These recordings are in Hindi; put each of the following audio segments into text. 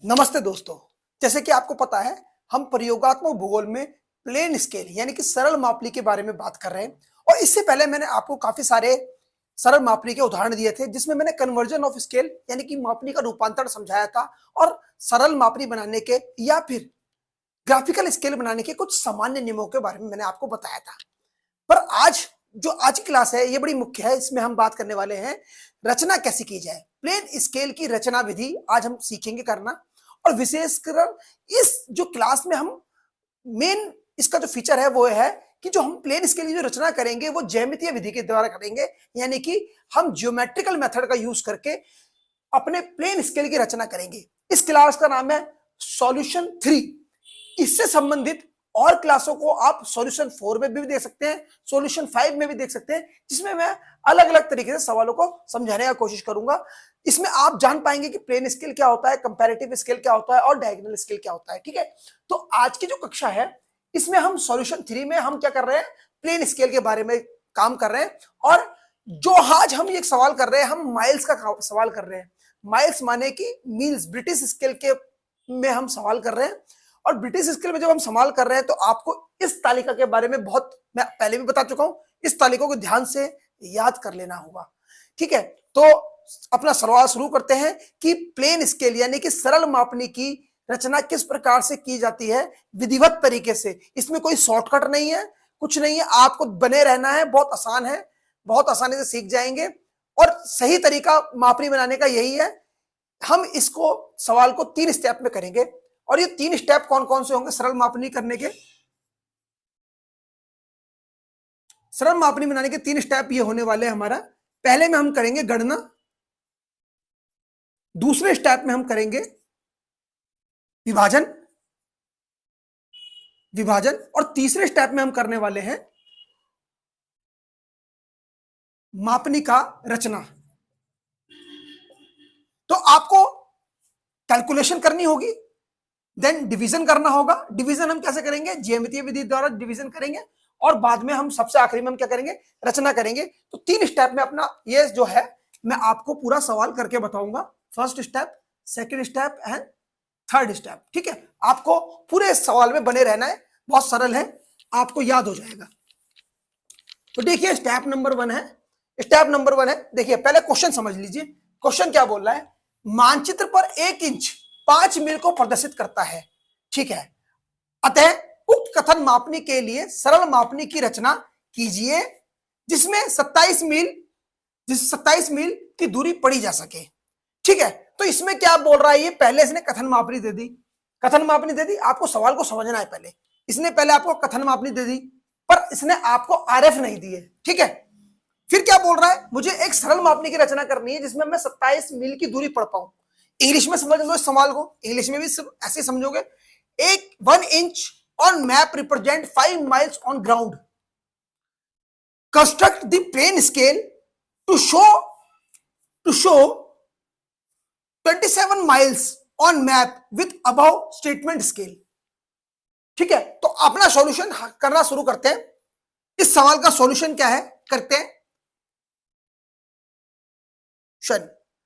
नमस्ते दोस्तों। जैसे कि आपको पता है, हम प्रयोगात्मक भूगोल में प्लेन स्केल यानी कि सरल मापनी के बारे में बात कर रहे हैं। और इससे पहले मैंने आपको काफी सारे सरल मापनी के उदाहरण दिए थे, जिसमें मैंने कन्वर्जन ऑफ स्केल यानी कि मापनी का रूपांतरण समझाया था और सरल मापनी बनाने के या फिर ग्राफिकल स्केल बनाने के कुछ सामान्य नियमों के बारे में मैंने आपको बताया था। पर आज की क्लास है, ये बड़ी मुख्य है। इसमें हम बात करने वाले हैं रचना कैसे की जाए। प्लेन स्केल की रचना विधि आज हम सीखेंगे करना। और विशेषकर इस जो क्लास में हम मेन इसका जो फीचर है वो है कि जो हम प्लेन स्केल की जो रचना करेंगे वो ज्यामितीय विधि के द्वारा करेंगे, यानी कि हम ज्योमेट्रिकल मेथड का यूज करके अपने प्लेन स्केल की रचना करेंगे। इस क्लास का नाम है सॉल्यूशन 3। इससे संबंधित और क्लासों को आप सॉल्यूशन 4 में भी देख सकते हैं, सॉल्यूशन 5 में भी देख सकते हैं, जिसमें मैं अलग अलग तरीके से सवालों को समझाने का कोशिश करूंगा। इसमें आप जान पाएंगे कि प्लेन स्केल क्या होता है, कंपैरेटिव स्केल क्या होता है और डायगोनल स्केल क्या होता है। ठीक है, तो आज की जो कक्षा है इसमें हम सॉल्यूशन 3 में हम क्या कर रहे हैं, प्लेन स्केल के बारे में काम कर रहे हैं। और जो आज हम ये सवाल कर रहे हैं, हम माइल्स का सवाल कर रहे हैं। माइल्स माने कि मील्स, ब्रिटिश स्केल के में हम सवाल कर रहे हैं। और ब्रिटिश स्केल में जब हम सवाल कर रहे हैं तो आपको इस तालिका के बारे में मैं पहले भी बता चुका हूं, इस तालिका को ध्यान से याद कर लेना होगा। ठीक है, तो अपना सवाल शुरू करते हैं कि प्लेन स्केल यानी कि सरल मापनी की रचना किस प्रकार से की जाती है विधिवत तरीके से। इसमें कोई शॉर्टकट नहीं है, कुछ नहीं है, आपको बने रहना है। बहुत आसान है, बहुत आसानी से सीख जाएंगे। और सही तरीका मापनी बनाने का यही है। हम इसको सवाल को 3 स्टेप में करेंगे। और ये 3 स्टेप कौन कौन से होंगे सरल मापनी करने के? सरल मापनी बनाने के 3 स्टेप ये होने वाले हैं हमारा। पहले में हम करेंगे गणना, दूसरे स्टेप में हम करेंगे विभाजन और तीसरे स्टेप में हम करने वाले हैं मापनी का रचना। तो आपको कैलकुलेशन करनी होगी, देन डिवीजन करना होगा। डिवीजन हम कैसे करेंगे? ज्यामितीय विधि द्वारा डिवीजन करेंगे। और बाद में हम सबसे आखिरी में हम क्या करेंगे? रचना करेंगे। तो 3 स्टेप में अपना ये जो है मैं आपको पूरा सवाल करके बताऊंगा। First step, second step and third step. ठीक है, आपको पूरे सवाल में बने रहना है, बहुत सरल है, आपको याद हो जाएगा। तो देखिए स्टेप नंबर 1 है। स्टेप नंबर 1 है, देखिए पहले क्वेश्चन समझ लीजिए। क्वेश्चन क्या बोल रहा है? मानचित्र पर 1 इंच 5 मील को प्रदर्शित करता है। ठीक है, अतः उक्त कथन मापनी के लिए सरल मापनी की रचना कीजिए जिसमें 27 मील की दूरी पड़ी जा सके। ठीक है, तो इसमें क्या बोल रहा है? ये पहले इसने कथन मापनी दे दी, आपको सवाल को समझना है पहले। इसने पहले आपको कथन मापनी दे दी, पर इसने आपको आरएफ नहीं दी है। ठीक है, फिर क्या बोल रहा है? मुझे एक सरल मापनी की रचना करनी है जिसमें मैं 27 मील की दूरी पढ़ पाऊं। इंग्लिश में समझ लो इस सवाल को, इंग्लिश में भी ऐसे समझोगे। 1 inch on map represent 5 miles on ground. Construct the plane scale to show 27 miles on map with above statement scale. ठीक है, तो अपना सॉल्यूशन करना शुरू करते हैं। इस सवाल का सॉल्यूशन क्या है करते हैं।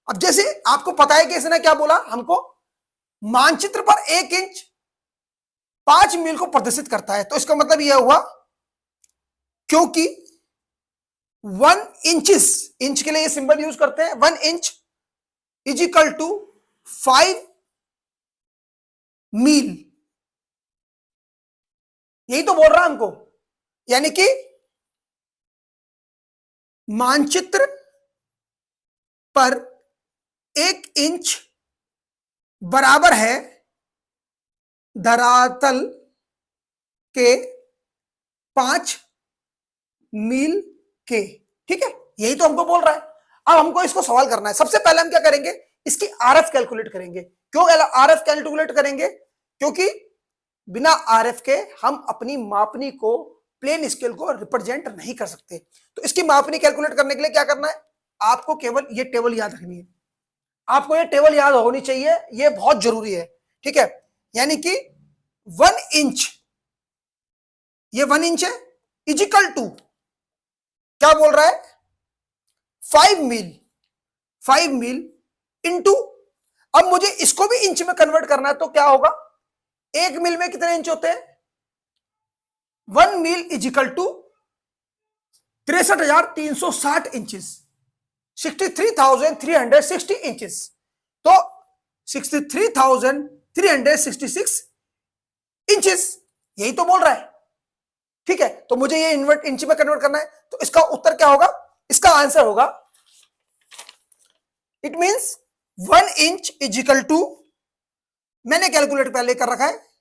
अब जैसे आपको पता है कि इसने क्या बोला हमको, मानचित्र पर 1 इंच 5 मील को प्रदर्शित करता है। तो इसका मतलब यह हुआ क्योंकि 1 इंच के लिए ये सिंबल यूज करते हैं। 1 इंच इज इक्वल टू 5 मील, यही तो बोल रहा है हमको। यानी कि मानचित्र पर 1 इंच बराबर है धरातल के 5 मील के। ठीक है, यही तो हमको बोल रहा है। अब हमको इसको सवाल करना है। सबसे पहले हम क्या करेंगे? इसकी आरएफ कैलकुलेट करेंगे। क्यों आरएफ कैलकुलेट करेंगे? क्योंकि बिना आरएफ के हम अपनी मापनी को, प्लेन स्केल को रिप्रेजेंट नहीं कर सकते। तो इसकी मापनी कैलकुलेट करने के लिए क्या करना है? आपको केवल ये टेबल याद रखनी है। आपको ये टेबल याद होनी चाहिए, ये बहुत जरूरी है। ठीक है, यानी कि 1 इंच, ये 1 इंच है, इजिकल टू क्या बोल रहा है? 5 मील इंटू अब मुझे इसको भी इंच में कन्वर्ट करना है, तो क्या होगा, 1 मील में कितने इंच होते हैं, 1 मील is equal to 63,360 inches, 63,360 inches. तो 63,366 इंचेस, यही तो बोल रहा है। ठीक है, तो मुझे ये इन्वर्ट इंच में कन्वर्ट करना है, तो इसका उत्तर क्या होगा, इसका आंसर होगा, it means 1 inch is equal to, मैंने कैलकुलेट पहले कर रखा है,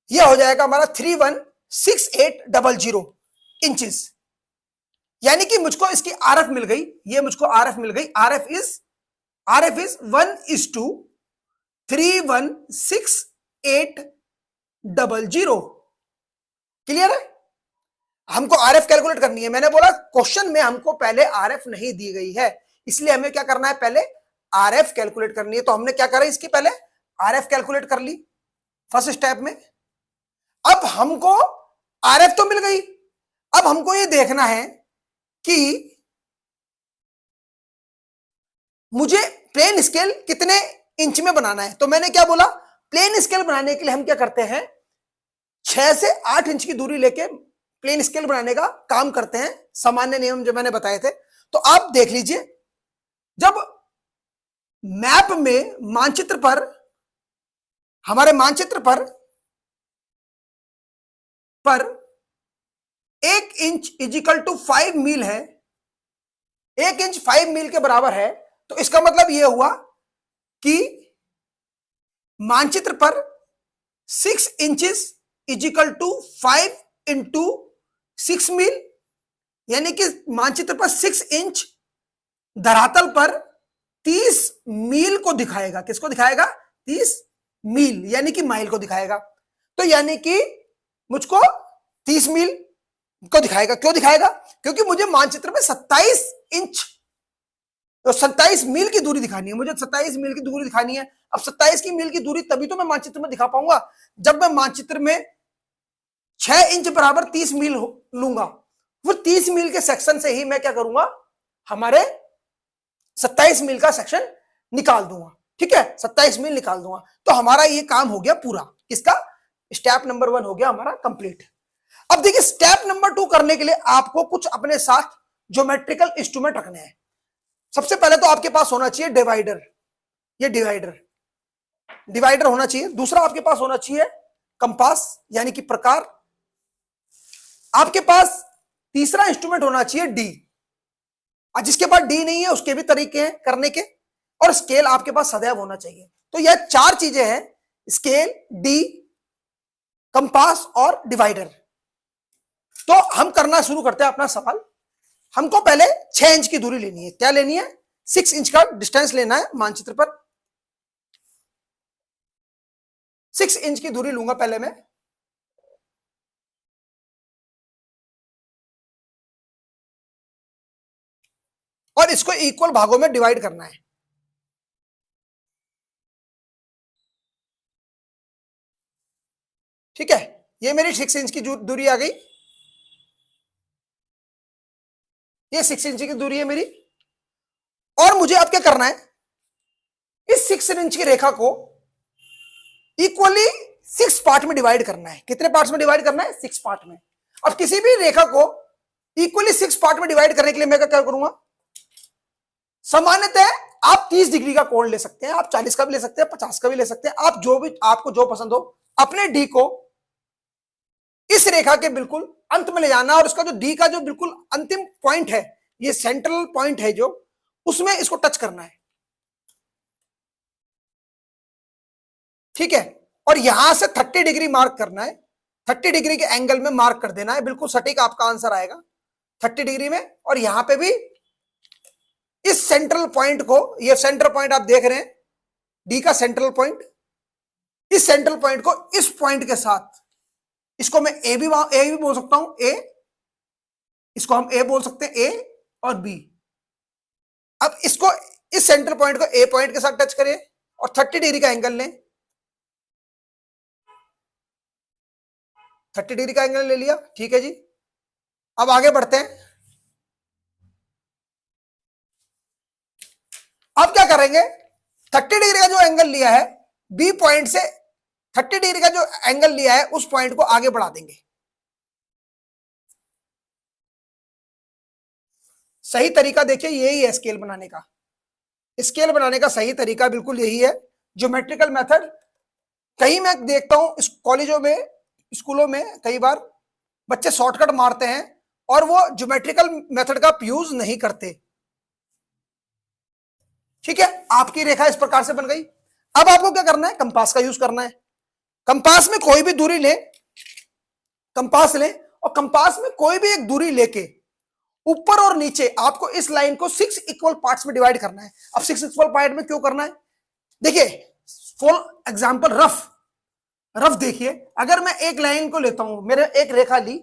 यह हो जाएगा हमारा 316800 इंचेस। यानी कि मुझको इसकी आरएफ मिल गई, ये मुझको आरएफ मिल गई, आरएफ इज 1:316800। क्लियर है, हमको आरएफ कैलकुलेट करनी है। मैंने बोला क्वेश्चन में हमको पहले आरएफ नहीं दी गई है, इसलिए हमें क्या करना है, पहले आरएफ कैलकुलेट करनी है। तो हमने क्या करा, इसकी पहले आरएफ कैलकुलेट कर ली फर्स्ट स्टेप में। अब हमको आरएफ तो मिल गई, अब हमको ये देखना है कि मुझे प्लेन स्केल कितने इंच में बनाना है। तो मैंने क्या बोला, प्लेन स्केल बनाने के लिए हम क्या करते हैं, 6 से 8 इंच की दूरी लेके प्लेन स्केल बनाने का काम करते हैं, सामान्य नियम जो मैंने बताए थे। तो आप देख लीजिए, जब मैप में मानचित्र पर, हमारे मानचित्र पर 1 इंच इज इक्वल टू 5 मील है, 1 इंच 5 मील के बराबर है, तो इसका मतलब यह हुआ कि मानचित्र पर 6 inches is equal to 5 into 6 मील, यानी कि मानचित्र पर 6 इंच धरातल पर 30 मील को दिखाएगा। किसको दिखाएगा, 30 मील यानी कि माइल को दिखाएगा। तो यानी कि मुझको 30 मील को दिखाएगा। क्यों दिखाएगा, क्योंकि मुझे मानचित्र में 27 इंच तो 27 मील की दूरी दिखानी है, मुझे 27 मील की दूरी दिखानी है। अब 27 की मील की दूरी तभी तो मैं मानचित्र में दिखा पाऊंगा जब मैं मानचित्र में 6 इंच बराबर 30 मील लूंगा। वो 30 मील के सेक्शन से ही मैं क्या करूंगा, हमारे 27 मील का सेक्शन निकाल दूंगा। ठीक है, 27 मील निकाल दूंगा। तो हमारा ये काम हो गया पूरा, किसका, स्टेप नंबर 1 हो गया हमारा कंप्लीट। अब देखिए, स्टेप नंबर 2 करने के लिए आपको कुछ अपने साथ ज्योमेट्रिकल इंस्ट्रूमेंट रखने हैं। सबसे पहले तो आपके पास होना चाहिए डिवाइडर, ये डिवाइडर होना चाहिए। दूसरा आपके पास होना चाहिए कंपास यानी कि प्रकार। आपके पास तीसरा इंस्ट्रूमेंट होना चाहिए डी, और जिसके पास डी नहीं है उसके भी तरीके हैं करने के, और स्केल आपके पास सदैव होना चाहिए। तो यह 4 चीजें हैं, स्केल, डी, कंपास और डिवाइडर। तो हम करना शुरू करते हैं अपना सवाल। हमको पहले 6 इंच की दूरी लेनी है। क्या लेनी है, 6 इंच का डिस्टेंस लेना है मानचित्र पर। 6 इंच की दूरी लूंगा पहले मैं, और इसको इक्वल भागों में डिवाइड करना है। ठीक है, ये मेरी 6 इंच की दूरी आ गई, ये 6 इंच की दूरी है मेरी। और मुझे अब क्या करना है, इस 6 इंच की रेखा को इक्वली 6 पार्ट में डिवाइड करना है। कितने पार्ट्स में डिवाइड करना है, 6 पार्ट में। अब किसी भी रेखा को इक्वली 6 पार्ट में डिवाइड करने के लिए मैं क्या करूंगा, सामान्यतः आप 30 डिग्री का कोण ले सकते हैं, आप 40 का भी ले सकते हैं, 50 का भी ले सकते हैं, आप जो भी, आपको जो पसंद हो। अपने डी को इस रेखा के बिल्कुल अंत में ले जाना, और उसका जो डी का जो बिल्कुल अंतिम पॉइंट है, ये सेंट्रल पॉइंट है जो, उसमें इसको टच करना है। ठीक है, और यहां से 30 डिग्री मार्क करना है, 30 डिग्री के एंगल में मार्क कर देना है, बिल्कुल सटीक आपका आंसर आएगा 30 डिग्री में। और यहां पे भी इस सेंट्रल पॉइंट को, ये सेंट्रल पॉइंट आप देख रहे हैं, डी का सेंट्रल पॉइंट, इस सेंट्रल पॉइंट को इस पॉइंट के साथ, इसको मैं ए भी बोल सकता हूं, ए, इसको हम ए बोल सकते हैं, ए और बी। अब इसको, इस सेंट्रल पॉइंट को ए पॉइंट के साथ टच करें और 30 डिग्री का एंगल लें, 30 डिग्री का एंगल ले लिया। ठीक है जी, अब आगे बढ़ते हैं। करेंगे, 30 डिग्री का जो एंगल लिया है बी पॉइंट से, 30 डिग्री का जो एंगल लिया है उस पॉइंट को आगे बढ़ा देंगे। सही तरीका देखिए यही है स्केल बनाने का। स्केल बनाने का सही तरीका बिल्कुल यही है, ज्योमेट्रिकल मेथड। कहीं मैं देखता हूं इस कॉलेजों में, स्कूलों में कई बार बच्चे शॉर्टकट मारते हैं और वो ज्योमेट्रिकल मेथड का यूज नहीं करते। ठीक है, आपकी रेखा इस प्रकार से बन गई। अब आपको क्या करना है, कंपास का यूज करना है। कंपास में कोई भी दूरी ले, कंपास ले और कंपास में कोई भी एक दूरी लेके ऊपर और नीचे आपको इस लाइन को 6 इक्वल पार्ट्स में डिवाइड करना है। अब 6 इक्वल पार्ट में क्यों करना है, देखिए फॉर एग्जांपल रफ देखिए, अगर मैं एक लाइन को लेता हूं, मेरे एक रेखा ली,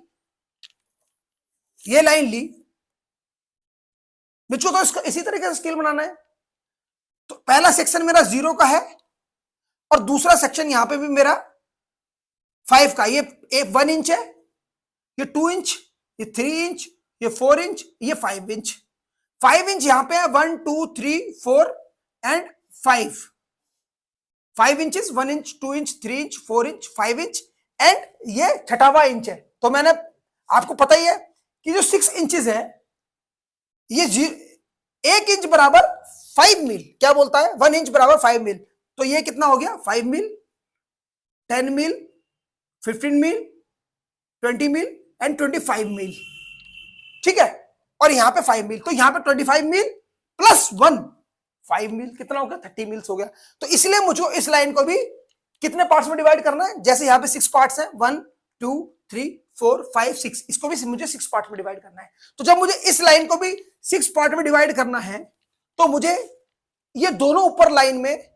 ये लाइन ली, मुझको तो इसका इसी तरीके से स्केल बनाना है। तो पहला सेक्शन मेरा 0 का है और दूसरा सेक्शन यहां पे भी मेरा 5 का, ये 1 इंच है, ये 2 इंच, ये 3 इंच, ये 4 इंच, ये 5 इंच। 5 इंच यहां पे है, 1 2 3 4 and 5। 5 inches, 1 inch, 2 inch, 3 inch, 4 inch, 5 inch and ये 6वां इंच है। तो मैंने, आपको पता ही है कि जो 6 इंचेस है, ये 1 इंच बराबर 5 मील, क्या बोलता है, 1 इंच बराबर 5 मील। तो ये कितना हो गया, 5 मील, 10 मील, 15 मील, 20 मील एंड 25 मील। ठीक है, और यहां पे 5 मील, तो यहां पे 25 मील प्लस 1, 5 मील कितना हो गया, 30 मील्स हो गया। तो इसलिए मुझे इस लाइन को भी कितने पार्ट्स में डिवाइड करना है, जैसे यहां पे 6 पार्ट्स हैं, 1 2 3 4 5 6, इसको भी मुझे 6 पार्ट में डिवाइड करना है। तो जब मुझे इस लाइन को भी 6 पार्ट में डिवाइड करना है तो मुझे ये दोनों ऊपर लाइन में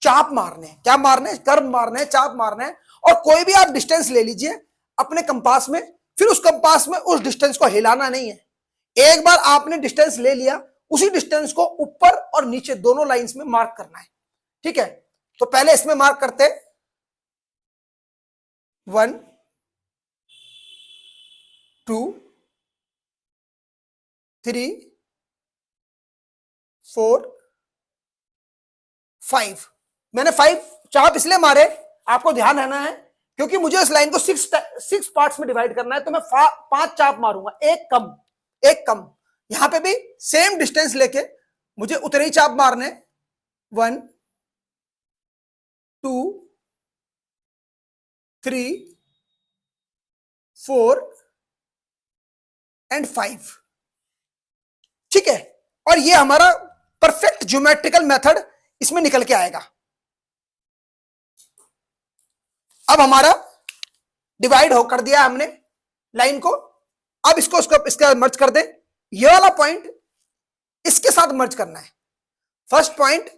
चाप मारने, क्या मारने, कर्व मारने, चाप मारने। और कोई भी आप डिस्टेंस ले लीजिए अपने कंपास में, फिर उस कंपास में उस डिस्टेंस को हिलाना नहीं है। एक बार आपने डिस्टेंस ले लिया, उसी डिस्टेंस को ऊपर और नीचे दोनों लाइंस में मार्क करना है। ठीक है, तो पहले इसमें मार्क करते, 1 2 3 4 5। मैंने 5 चाप इसलिए मारे, आपको ध्यान रहना है, क्योंकि मुझे इस लाइन को 6 पार्ट्स में डिवाइड करना है। तो मैं 5 चाप मारूंगा, एक कम। यहां पे भी सेम डिस्टेंस लेके मुझे उतने ही चाप मारने, 1 2 3 4 एंड 5। ठीक है, और ये हमारा परफेक्ट ज्योमेट्रिकल मेथड इसमें निकल के आएगा। अब हमारा डिवाइड हो कर दिया हमने लाइन को। अब इसको इसका मर्ज कर दे, ये वाला पॉइंट इसके साथ मर्ज करना है। फर्स्ट पॉइंट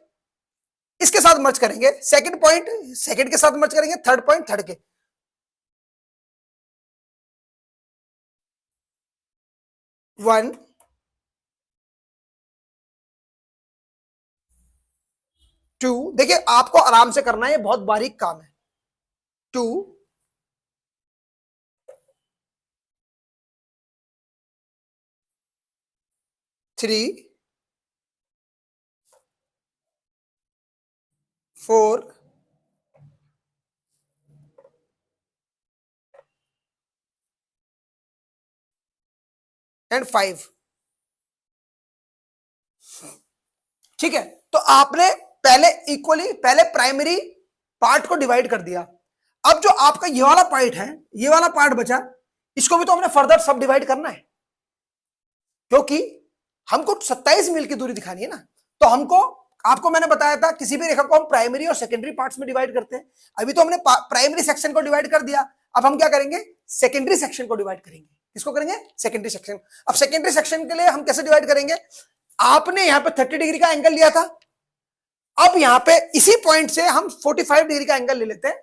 इसके साथ मर्ज करेंगे, सेकंड पॉइंट सेकंड के साथ मर्ज करेंगे, थर्ड पॉइंट थर्ड के। 1 2, देखिए आपको आराम से करना है, ये बहुत बारीक काम है। 2 3 4 एंड 5। ठीक है, तो आपने पहले प्राइमरी पार्ट को डिवाइड कर दिया। अब जो आपका ये वाला पार्ट है, ये वाला पार्ट बचा, इसको भी तो हमने फर्दर सब डिवाइड करना है, क्योंकि हमको 27 मील की दूरी दिखानी है ना। तो आपको मैंने बताया था किसी भी रेखा को हम प्राइमरी और सेकेंडरी पार्ट्स में डिवाइड करते हैं। अभी तो हमने प्राइमरी सेक्शन को डिवाइड कर दिया, अब हम क्या करेंगे, सेकेंडरी सेक्शन को डिवाइड करेंगे। किसको करेंगे, सेकेंडरी सेक्शन। अब सेकेंडरी सेक्शन के लिए हम कैसे डिवाइड करेंगे, आपने यहां पे 30 डिग्री का एंगल लिया था, अब यहां पे इसी पॉइंट से हम 45 डिग्री का एंगल ले लेते हैं,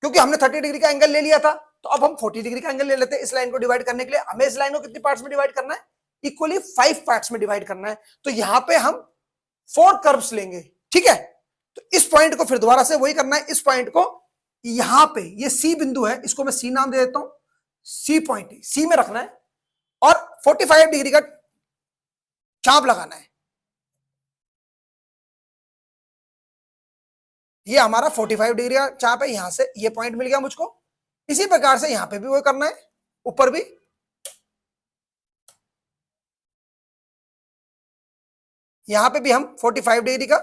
क्योंकि हमने 30 डिग्री का एंगल ले लिया था। तो अब हम 40 डिग्री का एंगल ले लेते हैं। इस लाइन को डिवाइड करने के लिए हमें इस लाइन को कितनी पार्ट्स में डिवाइड करना है, इक्वली 5 पार्ट्स में डिवाइड करना है। तो यहां पे हम 4 कर्व्स लेंगे। ठीक है, तो इस पॉइंट को फिर दोबारा से वही करना है, इस पॉइंट को यहां पे, ये सी बिंदु है, इसको मैं सी नाम दे देता हूं, सी पॉइंट सी में रखना है और 45 डिग्री का चाप लगाना है। ये हमारा 45 डिग्री का चाप है, यहां से ये पॉइंट मिल गया मुझको। इसी प्रकार से यहां पे भी वो करना है, ऊपर भी। यहां पे भी हम 45 डिग्री का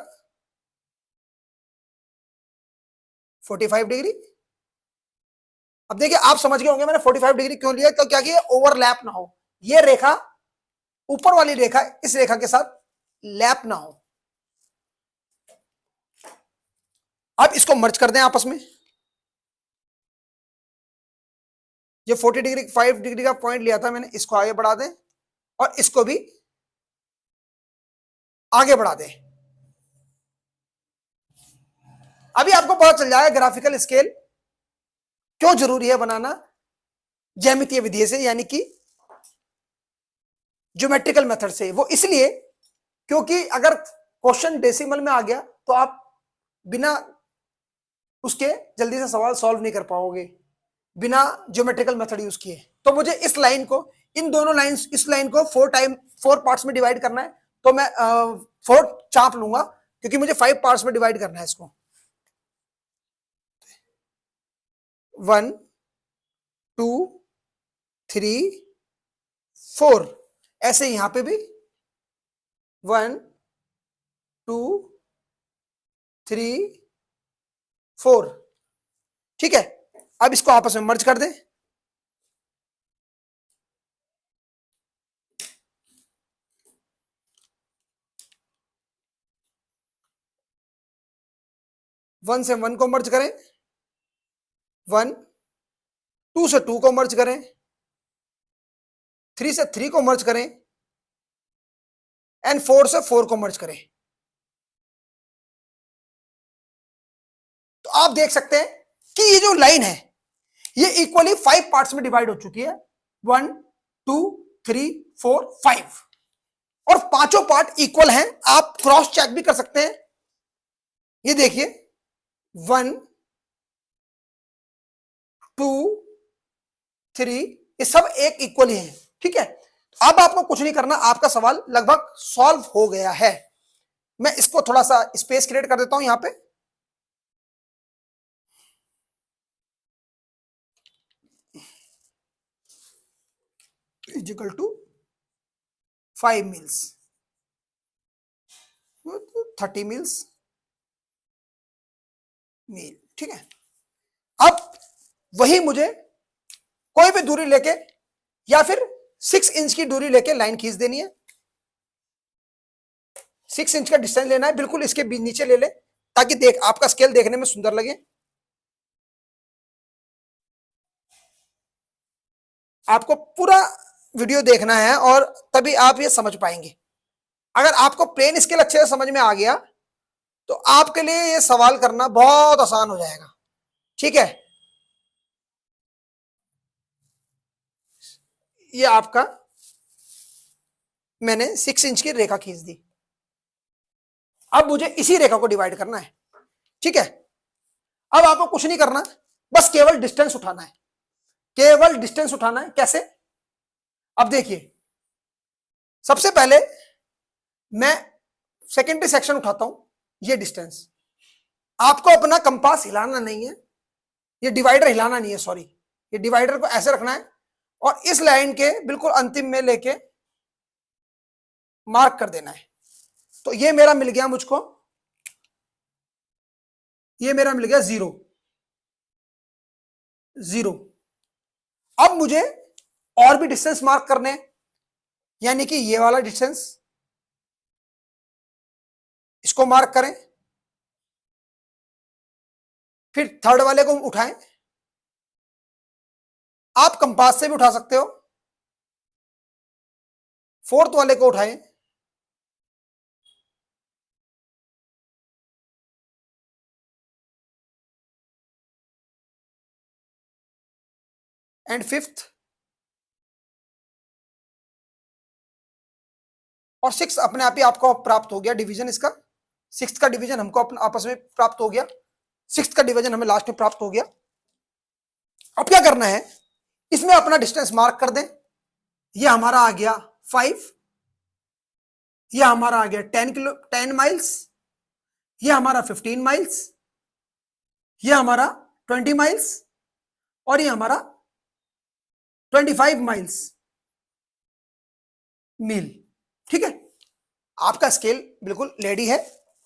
45 डिग्री। अब देखिए आप समझ गए होंगे मैंने 45 डिग्री क्यों लिया, तो क्या किया, ओवरलैप ना हो, ये रेखा ऊपर वाली रेखा इस रेखा के साथ लैप ना हो। अब इसको मर्ज कर दें आपस में। ये 40 डिग्री 5 डिग्री का पॉइंट लिया था मैंने, इसको आगे बढ़ा दें और इसको भी आगे बढ़ा दें। अभी आपको पता चल जाएगा ग्राफिकल स्केल क्यों जरूरी है बनाना ज्यामितीय विधि से, यानी कि ज्योमेट्रिकल मेथड से। वो इसलिए क्योंकि अगर क्वेश्चन डेसिमल में आ गया तो आप बिना उसके जल्दी से सवाल सॉल्व नहीं कर पाओगे बिना ज्योमेट्रिकल मेथड यूज किए। तो मुझे इस लाइन को, इन दोनों लाइंस, इस लाइन को 4 पार्ट्स में डिवाइड करना है, तो मैं 4 चाप लूंगा क्योंकि मुझे 5 पार्ट्स में डिवाइड करना है इसको। 1 2 3 4, ऐसे यहां पे भी 1 2 3 4। ठीक है, अब इसको आपस में मर्ज कर दें। वन से 1 को मर्ज करें, 1 2 से 2 को मर्ज करें, 3 से 3 को मर्ज करें एंड 4 से 4 को मर्ज करें। तो आप देख सकते हैं कि ये जो लाइन है ये इक्वली 5 पार्ट्स में डिवाइड हो चुकी है, 1 2 3 4 5, और पांचों पार्ट इक्वल हैं। आप क्रॉस चेक भी कर सकते हैं। ये देखिए 1 2 3, ये सब एक इक्वल ही है। ठीक है, अब आपको कुछ नहीं करना, आपका सवाल लगभग सॉल्व हो गया है। मैं इसको थोड़ा सा स्पेस क्रिएट कर देता हूं यहां पे। इजिकल टू 5 मील्स, 30 मील्स मील। ठीक है, अब वही मुझे कोई भी दूरी लेके या फिर 6 इंच की दूरी लेके लाइन खींच देनी है। 6 इंच का डिस्टेंस लेना है, बिल्कुल इसके नीचे ले ले ताकि देख आपका स्केल देखने में सुंदर लगे। आपको पूरा वीडियो देखना है और तभी आप ये समझ पाएंगे। अगर आपको प्लेन स्केल अच्छे से समझ में आ गया तो आपके लिए ये सवाल करना बहुत आसान हो जाएगा। ठीक है, ये आपका मैंने 6 इंच की रेखा खींच दी। अब मुझे इसी रेखा को डिवाइड करना है। ठीक है, अब आपको कुछ नहीं करना, बस केवल डिस्टेंस उठाना है, केवल डिस्टेंस उठाना है। कैसे? अब देखिए, सबसे पहले मैं सेकेंडरी सेक्शन उठाता हूं, ये डिस्टेंस। आपको अपना कंपास हिलाना नहीं है, ये डिवाइडर हिलाना नहीं है, सॉरी, ये डिवाइडर को ऐसे रखना है और इस लाइन के बिल्कुल अंतिम में लेके मार्क कर देना है। तो ये मेरा मिल गया मुझको, ये मेरा मिल गया 0 0। अब मुझे और भी डिस्टेंस मार्क करने हैं, यानी कि ये वाला डिस्टेंस, इसको मार्क करें। फिर थर्ड वाले को उठाएं, आप कंपास से भी उठा सकते हो। फोर्थ वाले को उठाएं, एंड फिफ्थ और सिक्स अपने आप ही आपको प्राप्त हो गया डिवीजन इसका। सिक्स का डिवीजन हमको अपने आपस में प्राप्त हो गया, सिक्स का डिवीजन हमें लास्ट में प्राप्त हो गया। अब क्या करना है, इसमें अपना डिस्टेंस मार्क कर दें। ये हमारा आ गया 5, ये हमारा आ गया 10 माइल्स, ये हमारा 15 माइल्स, ये हमारा 20 माइल्स और ये हमारा 25 माइल्स मील। ठीक है, आपका स्केल बिल्कुल रेडी है।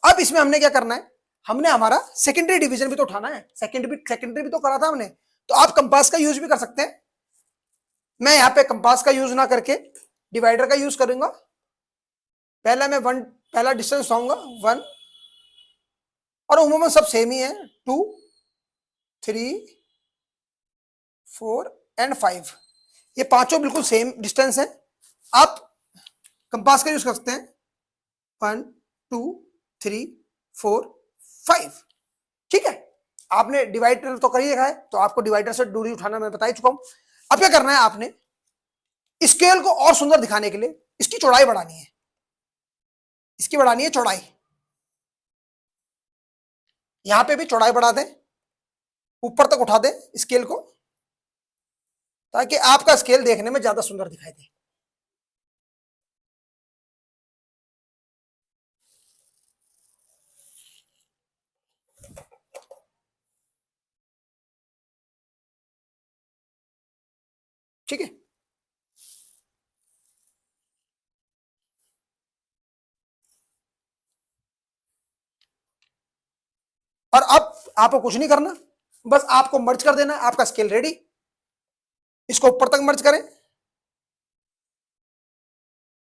अब इसमें हमने क्या करना है, हमने हमारा सेकेंडरी डिवीजन भी तो उठाना है, सेकेंडरी भी तो करा था हमने, तो आप कंपास का यूज भी कर सकते हैं। मैं यहाँ पे कंपास का यूज ना करके डिवाइडर का यूज करूंगा। पहला डिस्टेंस उठाऊंगा 1, और उम्मीद सब सेम ही है, 2, 3, 4 एंड 5, ये पांचों बिल्कुल सेम डिस्टेंस है। आप कंपास का यूज कर सकते हैं, 1, 2, 3, 4, 5। ठीक है, आपने डिवाइडर तो कर ही रखा है, तो आपको डिवाइडर से दूरी उठाना मैं बता ही चुका हूं। अब क्या करना है, आपने स्केल को और सुंदर दिखाने के लिए इसकी चौड़ाई बढ़ानी है, इसकी बढ़ानी है चौड़ाई। यहां पे भी चौड़ाई बढ़ा दें, ऊपर तक उठा दें स्केल को, ताकि आपका स्केल देखने में ज्यादा सुंदर दिखाई दे। ठीक है, और अब आपको कुछ नहीं करना, बस आपको मर्ज कर देना है, आपका स्केल रेडी। इसको ऊपर तक मर्ज करें,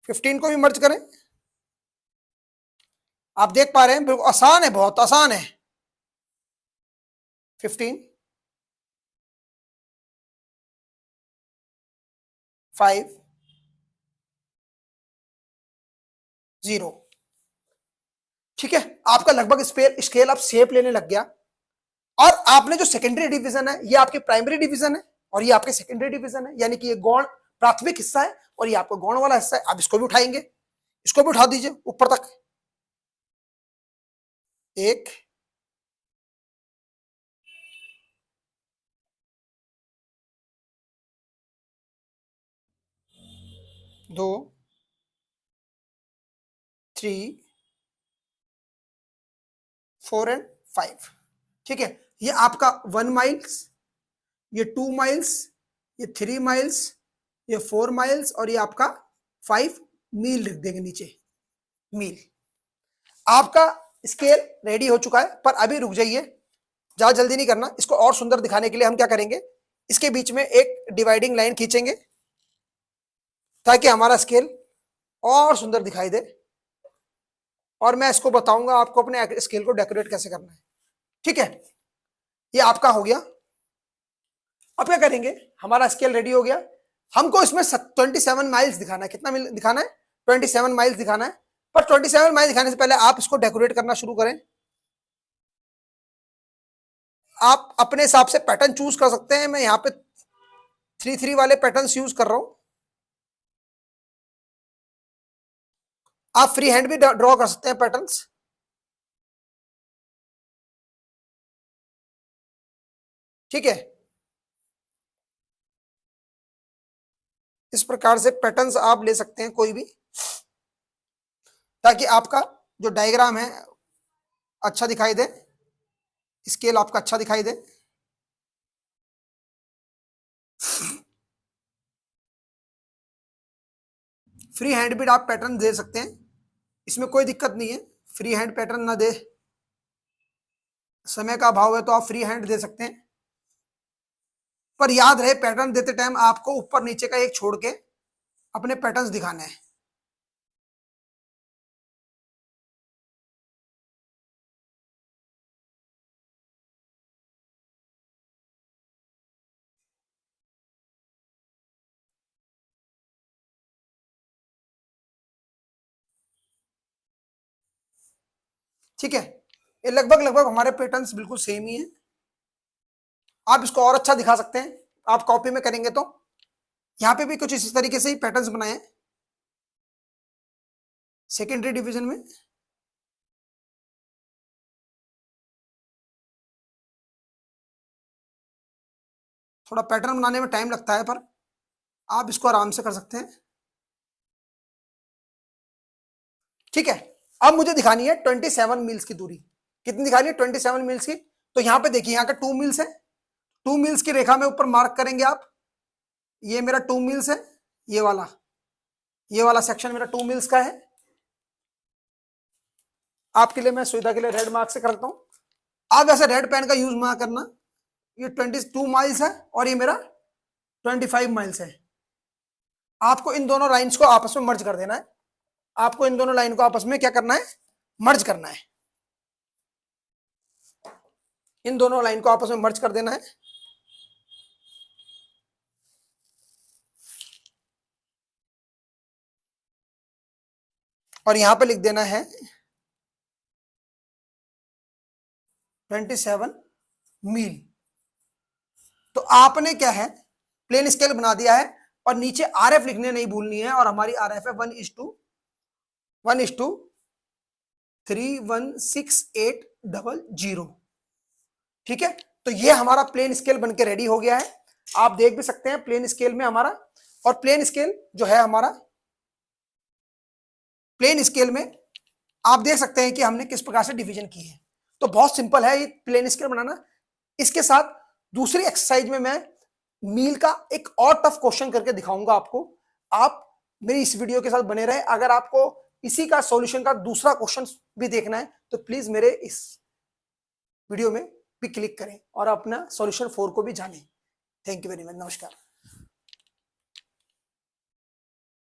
15 को भी मर्ज करें। आप देख पा रहे हैं बिल्कुल आसान है, बहुत आसान है। 15, 5, 0। ठीक है, आपका लगभग स्केल अब शेप लेने लग गया। और आपने जो सेकेंडरी डिवीजन है, ये आपके प्राइमरी डिवीजन है और ये आपके सेकेंडरी डिवीजन है, यानी कि ये गौण प्राथमिक हिस्सा है और ये आपका गौण वाला हिस्सा है। आप इसको भी उठाएंगे, इसको भी उठा दीजिए ऊपर तक, 1, 2, 3, 4 एंड 5। ठीक है, ये आपका 1 माइल्स, ये 2 माइल्स, ये 3 माइल्स, ये 4 माइल्स और ये आपका 5 मील लिख देंगे नीचे, मील। आपका स्केल रेडी हो चुका है, पर अभी रुक जाइए, ज्यादा जल्दी नहीं करना। इसको और सुंदर दिखाने के लिए हम क्या करेंगे, इसके बीच में एक डिवाइडिंग लाइन खींचेंगे, ताकि हमारा स्केल और सुंदर दिखाई दे। और मैं इसको बताऊंगा आपको अपने स्केल को डेकोरेट कैसे करना है। ठीक है, ये आपका हो गया। अब क्या करेंगे, हमारा स्केल रेडी हो गया, हमको इसमें 27 माइल्स दिखाना है। कितना दिखाना है, 27 माइल्स दिखाना है। पर 27 माइल्स दिखाने से पहले आप इसको डेकोरेट करना शुरू करें। आप अपने हिसाब से पैटर्न चूज कर सकते हैं, मैं यहाँ पे 3-3 वाले पैटर्न यूज कर रहा हूं। आप फ्री हैंड भी ड्रॉ कर सकते हैं पैटर्न्स। ठीक है, इस प्रकार से पैटर्न्स आप ले सकते हैं कोई भी, ताकि आपका जो डायग्राम है अच्छा दिखाई दे, स्केल आपका अच्छा दिखाई दे। फ्री हैंड भी आप पैटर्न दे सकते हैं, इसमें कोई दिक्कत नहीं है। फ्री हैंड पैटर्न ना दे, समय का अभाव है तो आप फ्री हैंड दे सकते हैं। पर याद रहे, पैटर्न देते टाइम आपको ऊपर नीचे का एक छोड़ के अपने पैटर्न्स दिखाने हैं। ठीक है, ये लगभग लगभग हमारे पैटर्न्स बिल्कुल सेम ही है। आप इसको और अच्छा दिखा सकते हैं, आप कॉपी में करेंगे तो। यहाँ पे भी कुछ इसी तरीके से ही पैटर्न्स बनाए सेकेंडरी डिवीजन में। थोड़ा पैटर्न बनाने में टाइम लगता है, पर आप इसको आराम से कर सकते हैं। ठीक है, अब मुझे दिखानी है 27 मील्स की दूरी। कितनी दिखानी है, 27 मील्स की। तो यहां पे देखिए यहां का 2 मील्स है, 2 मील्स की रेखा में ऊपर मार्क करेंगे आप, ये मेरा 2 मील्स है, ये वाला सेक्शन मेरा 2 मील्स का है। आपके लिए मैं सुविधा के लिए रेड मार्क से करता हूं, आप ऐसे रेड पेन का यूज मत करना। ये 22 माइल्स है और ये मेरा 25 माइल्स है। आपको इन दोनों लाइंस को आपस में मर्ज कर देना है, आपको इन दोनों लाइन को आपस में क्या करना है, मर्ज करना है, इन दोनों लाइन को आपस में मर्ज कर देना है। और यहां पे लिख देना है 27 मील। तो आपने क्या है, प्लेन स्केल बना दिया है और नीचे आरएफ लिखने नहीं भूलनी है, और हमारी आरएफ है 1:316,800। ठीक है, तो ये हमारा प्लेन स्केल बनके रेडी हो गया है। आप देख भी सकते हैं प्लेन स्केल में हमारा, और प्लेन स्केल जो है हमारा, प्लेन स्केल में आप देख सकते हैं कि हमने किस प्रकार से डिवीजन की है। तो बहुत सिंपल है ये प्लेन स्केल बनाना। इसके साथ दूसरी एक्सरसाइज में मैं मील का एक और टफ क्वेश्चन करके दिखाऊंगा आपको। आप मेरी इस वीडियो के साथ बने रहे। अगर आपको इसी का सॉल्यूशन का दूसरा क्वेश्चन भी देखना है तो प्लीज मेरे इस वीडियो में भी क्लिक करें और अपना सॉल्यूशन 4 को भी जानें। थैंक यू वेरी मच, नमस्कार।